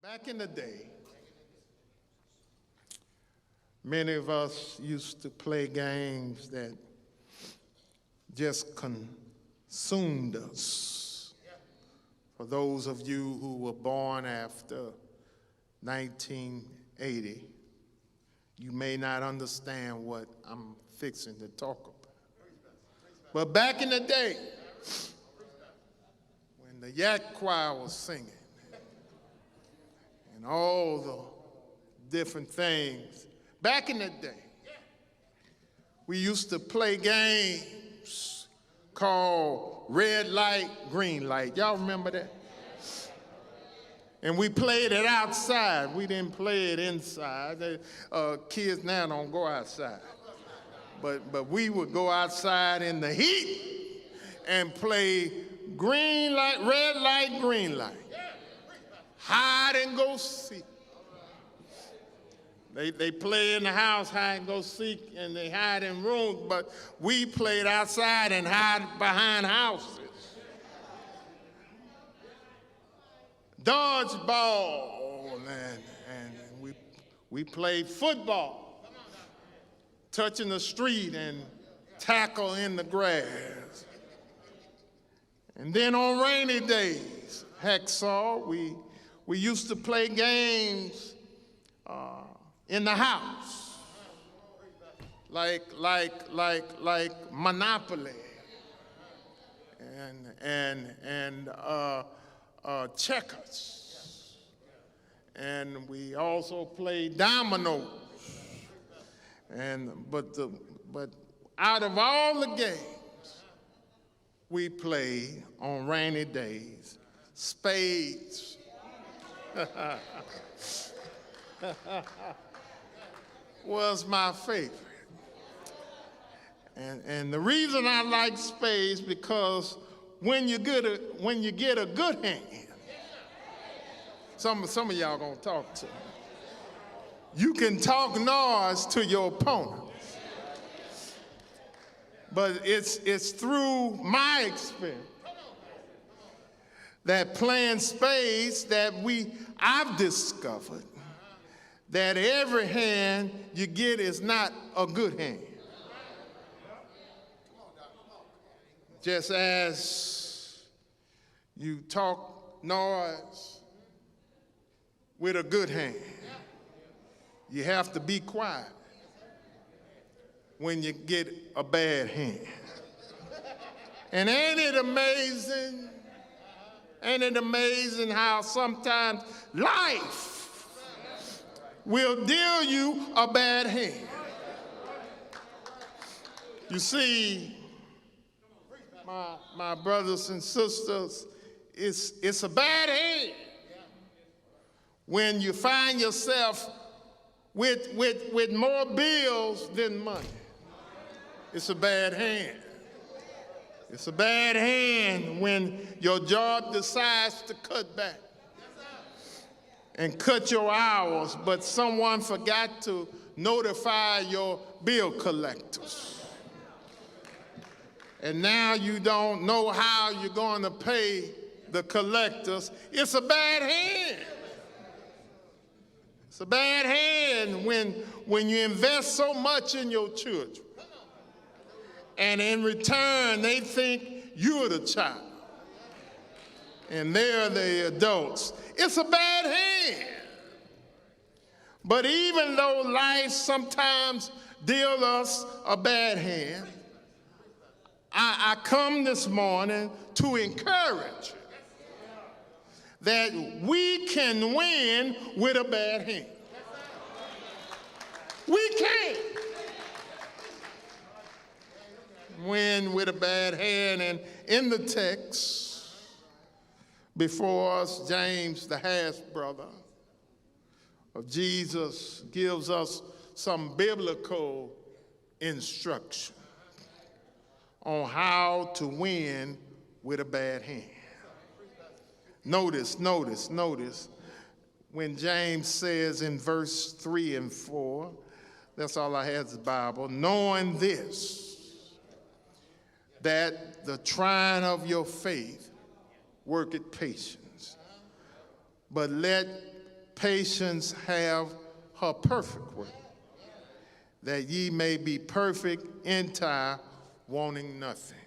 Back in the day, many of us used to play games that just consumed us. For those of you who were born after 1980, you may not understand what I'm fixing to talk about. But back in the day, when the Yak Choir was singing, and all the different things, back in the day, we used to play games called red light, green light. Y'all remember that? And we played it outside. We didn't play it inside. Kids now don't go outside. But we would go outside in the heat and play green light, red light, green light. Hide and go seek. They play in the house, hide and go seek, and they hide in rooms, but we played outside and hide behind houses. Dodgeball, and we played football, touching the street and tackle in the grass. And then on rainy days, hacksaw, we used to play games in the house, like Monopoly and checkers, and we also played dominoes. But out of all the games we played on rainy days, spades was my favorite. And the reason I like spades because when you get a good hand, some of y'all gonna talk to me, you can talk noise to your opponent. But it's through my experience that playing spades that I've discovered that every hand you get is not a good hand. Just as you talk noise with a good hand, you have to be quiet when you get a bad hand. And ain't it amazing? Ain't it amazing how sometimes life will deal you a bad hand? You see, my brothers and sisters, it's a bad hand when you find yourself with more bills than money. It's a bad hand. It's a bad hand when your job decides to cut back and cut your hours, but someone forgot to notify your bill collectors. And now you don't know how you're going to pay the collectors. It's a bad hand. It's a bad hand when you invest so much in your children, and in return they think you're the child and they're the adults. It's a bad hand. But even though life sometimes deals us a bad hand, I come this morning to encourage you that we can win with a bad hand. We can win with a bad hand. And in the text before us, James, the half-brother of Jesus, gives us some biblical instruction on how to win with a bad hand. Notice, when James says in verse 3 and 4, that's all I had is the Bible, knowing this, that the trying of your faith worketh patience. But let patience have her perfect work, that ye may be perfect, entire, wanting nothing.